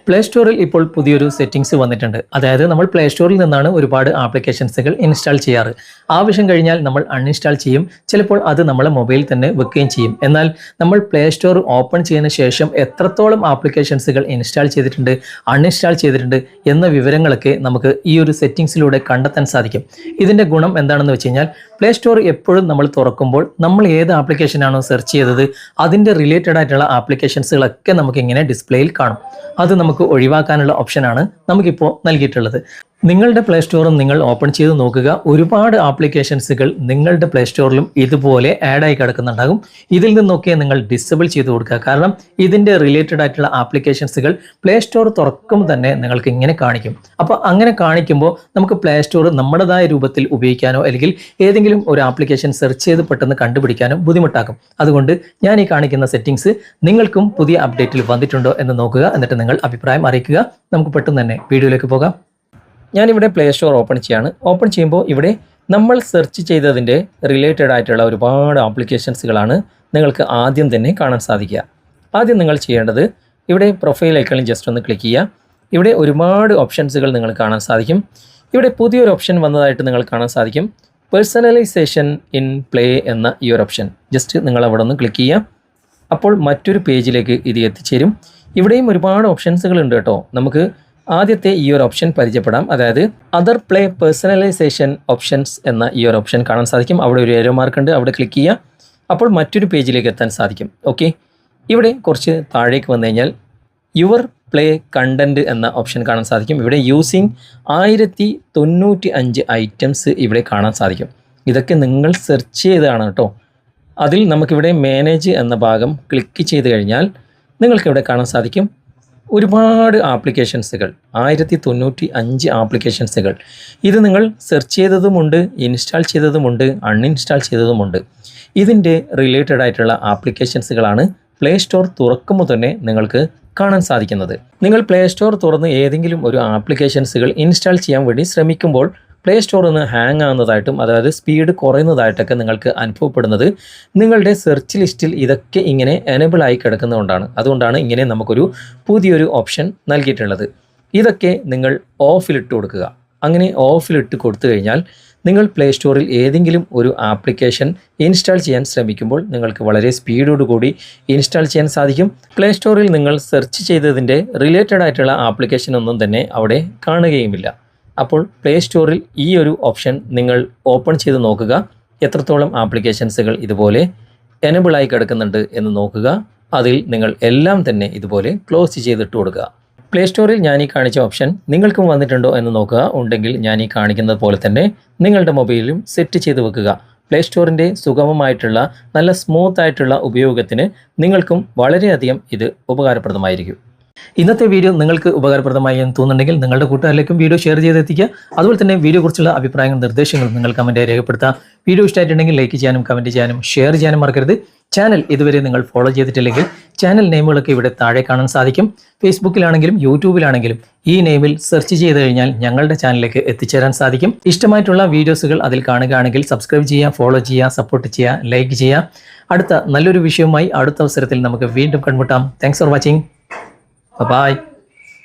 Play സ്റ്റോറിൽ ഇപ്പോൾ പുതിയൊരു സെറ്റിംഗ്സ് വന്നിട്ടുണ്ട്. അതായത് നമ്മൾ പ്ലേ സ്റ്റോറിൽ നിന്നാണ് ഒരുപാട് ആപ്ലിക്കേഷൻസുകൾ ഇൻസ്റ്റാൾ ചെയ്യാറ്. ആവശ്യം കഴിഞ്ഞാൽ നമ്മൾ അൺഇൻസ്റ്റാൾ ചെയ്യും. ചിലപ്പോൾ അത് നമ്മളെ മൊബൈലിൽ തന്നെ വെക്കുകയും ചെയ്യും. എന്നാൽ നമ്മൾ പ്ലേ സ്റ്റോർ ഓപ്പൺ ചെയ്തതിന് ശേഷം എത്രത്തോളം ആപ്ലിക്കേഷൻസുകൾ ഇൻസ്റ്റാൾ ചെയ്തിട്ടുണ്ട്, അൺഇൻസ്റ്റാൾ ചെയ്തിട്ടുണ്ട് എന്ന വിവരങ്ങളൊക്കെ നമുക്ക് ഈ ഒരു സെറ്റിംഗ്സിലൂടെ കണ്ടെത്താൻ സാധിക്കും. ഇതിൻ്റെ ഗുണം എന്താണെന്ന് വെച്ച് കഴിഞ്ഞാൽ പ്ലേ സ്റ്റോർ എപ്പോഴും നമ്മൾ തുറക്കുമ്പോൾ നമ്മൾ ഏത് ആപ്ലിക്കേഷനാണോ സെർച്ച് ചെയ്തത് അതിൻ്റെ റിലേറ്റഡ് ആയിട്ടുള്ള ആപ്ലിക്കേഷൻസുകളൊക്കെ നമുക്ക് ഇങ്ങനെ ഡിസ്പ്ലേയിൽ കാണും. അത് നമുക്ക് ഒഴിവാക്കാനുള്ള ഓപ്ഷനാണ് നമുക്കിപ്പോൾ നൽകിയിട്ടുള്ളത്. നിങ്ങളുടെ പ്ലേ സ്റ്റോറും നിങ്ങൾ ഓപ്പൺ ചെയ്ത് നോക്കുക. ഒരുപാട് ആപ്ലിക്കേഷൻസുകൾ നിങ്ങളുടെ പ്ലേ സ്റ്റോറിലും ഇതുപോലെ ആഡായി കിടക്കുന്നുണ്ടാകും. ഇതിൽ നിന്നൊക്കെ നിങ്ങൾ ഡിസേബിൾ ചെയ്ത് കൊടുക്കുക. കാരണം ഇതിൻ്റെ റിലേറ്റഡ് ആയിട്ടുള്ള ആപ്ലിക്കേഷൻസുകൾ പ്ലേ സ്റ്റോർ തുറക്കുമ്പോൾ തന്നെ നിങ്ങൾക്ക് ഇങ്ങനെ കാണിക്കും. അപ്പോൾ അങ്ങനെ കാണിക്കുമ്പോൾ നമുക്ക് പ്ലേ സ്റ്റോർ നമ്മുടേതായ രൂപത്തിൽ ഉപയോഗിക്കാനോ അല്ലെങ്കിൽ ഏതെങ്കിലും ഒരു ആപ്ലിക്കേഷൻ സെർച്ച് ചെയ്ത് പെട്ടെന്ന് കണ്ടുപിടിക്കാനോ ബുദ്ധിമുട്ടാക്കും. അതുകൊണ്ട് ഞാൻ ഈ കാണിക്കുന്ന സെറ്റിംഗ്സ് നിങ്ങൾക്കും പുതിയ അപ്ഡേറ്റിൽ വന്നിട്ടുണ്ടോ എന്ന് നോക്കുക. എന്നിട്ട് നിങ്ങൾ അഭിപ്രായം അറിയിക്കുക. നമുക്ക് പെട്ടെന്ന് തന്നെ വീഡിയോയിലേക്ക് പോകാം. ഞാനിവിടെ പ്ലേ സ്റ്റോർ ഓപ്പൺ ചെയ്യാണ്. ഓപ്പൺ ചെയ്യുമ്പോൾ ഇവിടെ നമ്മൾ സെർച്ച് ചെയ്തതിൻ്റെ റിലേറ്റഡ് ആയിട്ടുള്ള ഒരുപാട് ആപ്ലിക്കേഷൻസുകളാണ് നിങ്ങൾക്ക് ആദ്യം തന്നെ കാണാൻ സാധിക്കുക. ആദ്യം നിങ്ങൾ ചെയ്യേണ്ടത് ഇവിടെ പ്രൊഫൈൽ ഐക്കണിൽ ജസ്റ്റ് ഒന്ന് ക്ലിക്ക് ചെയ്യുക. ഇവിടെ ഒരുപാട് ഓപ്ഷൻസുകൾ നിങ്ങൾ കാണാൻ സാധിക്കും. ഇവിടെ പുതിയൊരു ഓപ്ഷൻ വന്നതായിട്ട് നിങ്ങൾ കാണാൻ സാധിക്കും. പേഴ്സണലൈസേഷൻ ഇൻ പ്ലേ എന്ന ഈ ഒരു ഓപ്ഷൻ ജസ്റ്റ് നിങ്ങൾ അവിടെ ഒന്ന് ക്ലിക്ക് ചെയ്യുക. അപ്പോൾ മറ്റൊരു പേജിലേക്ക് ഇത് എത്തിച്ചേരും. ഇവിടെയും ഒരുപാട് ഓപ്ഷൻസുകൾ ഉണ്ട് കേട്ടോ. നമുക്ക് ആദ്യത്തെ ഈ ഒരു ഓപ്ഷൻ പരിചയപ്പെടാം. അതായത് അതർ പ്ലേ പേഴ്സണലൈസേഷൻ ഓപ്ഷൻസ് എന്ന ഈ ഒരു ഓപ്ഷൻ കാണാൻ സാധിക്കും. അവിടെ ഒരു ഏരോ മാർക്ക് ഉണ്ട്, അവിടെ ക്ലിക്ക് ചെയ്യുക. അപ്പോൾ മറ്റൊരു പേജിലേക്ക് എത്താൻ സാധിക്കും. ഓക്കെ, ഇവിടെ കുറച്ച് താഴേക്ക് വന്നു കഴിഞ്ഞാൽ യുവർ പ്ലേ കണ്ടൻറ്റ് എന്ന ഓപ്ഷൻ കാണാൻ സാധിക്കും. ഇവിടെ യൂസിങ് 1095 ഐറ്റംസ് ഇവിടെ കാണാൻ സാധിക്കും. ഇതൊക്കെ നിങ്ങൾ സെർച്ച് ചെയ്തതാണ് കേട്ടോ. അതിൽ നമുക്കിവിടെ മാനേജ് എന്ന ഭാഗം ക്ലിക്ക് ചെയ്ത് കഴിഞ്ഞാൽ നിങ്ങൾക്കിവിടെ കാണാൻ സാധിക്കും ഒരുപാട് ആപ്ലിക്കേഷൻസുകൾ, 1095 ആപ്ലിക്കേഷൻസുകൾ. ഇത് നിങ്ങൾ സെർച്ച് ചെയ്തതുമുണ്ട്, ഇൻസ്റ്റാൾ ചെയ്തതുമുണ്ട്, അൺഇൻസ്റ്റാൾ ചെയ്തതുമുണ്ട്. ഇതിൻ്റെ റിലേറ്റഡ് ആയിട്ടുള്ള ആപ്ലിക്കേഷൻസുകളാണ് പ്ലേ സ്റ്റോർ തുറക്കുമ്പോൾ തന്നെ നിങ്ങൾക്ക് കാണാൻ സാധിക്കുന്നത്. നിങ്ങൾ പ്ലേ സ്റ്റോർ തുറന്ന് ഏതെങ്കിലും ഒരു ആപ്ലിക്കേഷൻസുകൾ ഇൻസ്റ്റാൾ ചെയ്യാൻ വേണ്ടി ശ്രമിക്കുമ്പോൾ പ്ലേ സ്റ്റോർ ഒന്ന് ഹാങ് ആവുന്നതായിട്ടും അതായത് സ്പീഡ് കുറയുന്നതായിട്ടൊക്കെ നിങ്ങൾക്ക് അനുഭവപ്പെടുന്നത് നിങ്ങളുടെ സെർച്ച് ലിസ്റ്റിൽ ഇതൊക്കെ ഇങ്ങനെ എനേബിൾ ആയി കിടക്കുന്നതുകൊണ്ടാണ്. അതുകൊണ്ടാണ് ഇങ്ങനെ നമുക്കൊരു പുതിയൊരു ഓപ്ഷൻ നൽകിയിട്ടുള്ളത്. ഇതൊക്കെ നിങ്ങൾ ഓഫിലിട്ട് കൊടുക്കുക. അങ്ങനെ ഓഫിലിട്ട് കൊടുത്തു കഴിഞ്ഞാൽ നിങ്ങൾ പ്ലേ സ്റ്റോറിൽ ഏതെങ്കിലും ഒരു ആപ്ലിക്കേഷൻ ഇൻസ്റ്റാൾ ചെയ്യാൻ ശ്രമിക്കുമ്പോൾ നിങ്ങൾക്ക് വളരെ സ്പീഡോടുകൂടി ഇൻസ്റ്റാൾ ചെയ്യാൻ സാധിക്കും. പ്ലേ സ്റ്റോറിൽ നിങ്ങൾ സെർച്ച് ചെയ്തതിൻ്റെ റിലേറ്റഡ് ആയിട്ടുള്ള ആപ്ലിക്കേഷൻ ഒന്നും തന്നെ അവിടെ കാണുകയുമില്ല. അപ്പോൾ പ്ലേ സ്റ്റോറിൽ ഈ ഒരു ഓപ്ഷൻ നിങ്ങൾ ഓപ്പൺ ചെയ്ത് നോക്കുക. എത്രത്തോളം ആപ്ലിക്കേഷൻസുകൾ ഇതുപോലെ എനേബിളായി കിടക്കുന്നുണ്ട് എന്ന് നോക്കുക. അതിൽ നിങ്ങൾ എല്ലാം തന്നെ ഇതുപോലെ ക്ലോസ് ചെയ്തിട്ട് കൊടുക്കുക. പ്ലേ സ്റ്റോറിൽ ഞാൻ ഈ കാണിച്ച ഓപ്ഷൻ നിങ്ങൾക്കും വന്നിട്ടുണ്ടോ എന്ന് നോക്കുക. ഉണ്ടെങ്കിൽ ഞാൻ ഈ കാണിക്കുന്നത് പോലെ തന്നെ നിങ്ങളുടെ മൊബൈലിലും സെറ്റ് ചെയ്ത് വെക്കുക. പ്ലേ സ്റ്റോറിൻ്റെ സുഗമമായിട്ടുള്ള നല്ല സ്മൂത്ത് ആയിട്ടുള്ള ഉപയോഗത്തിന് നിങ്ങൾക്കും വളരെയധികം ഇത് ഉപകാരപ്രദമായിരിക്കും. ഇന്നത്തെ വീഡിയോ നിങ്ങൾക്ക് ഉപകാരപ്രദമായി എന്ന് തോന്നുന്നുണ്ടെങ്കിൽ നിങ്ങളുടെ കൂട്ടുകാരിലേക്കും വീഡിയോ ഷെയർ ചെയ്തെത്തിക്കുക. അതുപോലെ തന്നെ വീഡിയോ കുറിച്ചുള്ള അഭിപ്രായങ്ങളും നിർദ്ദേശങ്ങളും നിങ്ങൾ കമൻറ്റായി രേഖപ്പെടുത്തുക. വീഡിയോ ഇഷ്ടമായിട്ടുണ്ടെങ്കിൽ ലൈക്ക് ചെയ്യാനും കമൻറ്റ് ചെയ്യാനും ഷെയർ ചെയ്യാനും മറക്കരുത്. ചാനൽ ഇതുവരെ നിങ്ങൾ ഫോളോ ചെയ്തിട്ടില്ലെങ്കിൽ ചാനൽ നെയിമുകളൊക്കെ ഇവിടെ താഴെ കാണാൻ സാധിക്കും. ഫേസ്ബുക്കിലാണെങ്കിലും യൂട്യൂബിലാണെങ്കിലും ഈ നെയിമിൽ സെർച്ച് ചെയ്ത് കഴിഞ്ഞാൽ ഞങ്ങളുടെ ചാനലിലേക്ക് എത്തിച്ചേരാൻ സാധിക്കും. ഇഷ്ടമായിട്ടുള്ള വീഡിയോസുകൾ അതിൽ കാണുകയാണെങ്കിൽ സബ്സ്ക്രൈബ് ചെയ്യുക, ഫോളോ ചെയ്യുക, സപ്പോർട്ട് ചെയ്യുക, ലൈക്ക് ചെയ്യുക. അടുത്ത നല്ലൊരു വിഷയവുമായി അടുത്ത അവസരത്തിൽ നമുക്ക് വീണ്ടും കണ്ടുമുട്ടാം. Thanks for watching. Bye-bye.